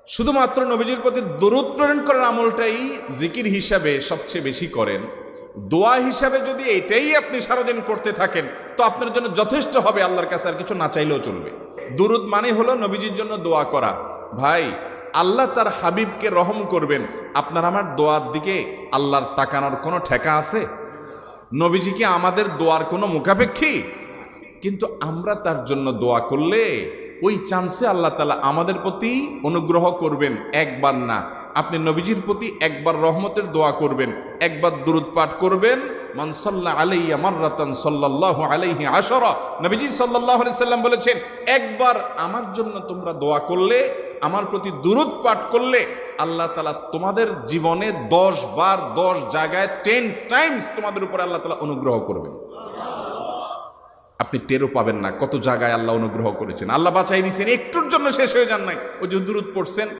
শুধুমাত্র নবীজির প্রতি দরুদ প্রেরণ করার আমলটাই জিকির হিসাবে সবচেয়ে বেশি করেন। দোয়া হিসাবে যদি এটাই আপনি সারাদিন করতে থাকেন তো আপনার জন্য যথেষ্ট হবে, আল্লাহর কাছে আর কিছু না চাইলেও চলবে। দুরুদ মানে হলো নবীজির জন্য দোয়া করা। ভাই, আল্লাহ তার হাবিবকে রহম করবেন, আপনার আমার দোয়ার দিকে আল্লাহর তাকানোর কোনো ঠেকা আছে? নবীজি কি আমাদের দোয়ার কোনো মুখাপেক্ষী? কিন্তু আমরা তার জন্য দোয়া করলে ওই চান্সে আল্লাহ তাআলা আমাদের প্রতি অনুগ্রহ করবেন। একবার না, আপনি নবীজির প্রতি একবার রহমতের দোয়া করবেন, একবার দুরূদ পাঠ করবেন, মান সাল্লা আলাইয়া মাররাতান সাল্লাল্লাহু আলাইহি আশারা। নবীজি সাল্লাল্লাহু আলাইহি সাল্লাম বলেছেন, একবার আমার জন্য তোমরা দোয়া করলে, আমার প্রতি দুরূদ পাঠ করলে, আল্লাহ তাআলা তোমাদের জীবনে 10 বার 10 জায়গায় 10 টাইমস তোমাদের উপর আল্লাহ তাআলা অনুগ্রহ করবেন। আপনি টেরও পাবেন না কত জায়গায় আল্লাহ অনুগ্রহ করেছেন, আল্লাহ বাঁচাই দিয়েছেন, একটুর জন্য শেষ হয়ে যান নাই। ওই যে দুরূদ পড়ছেন,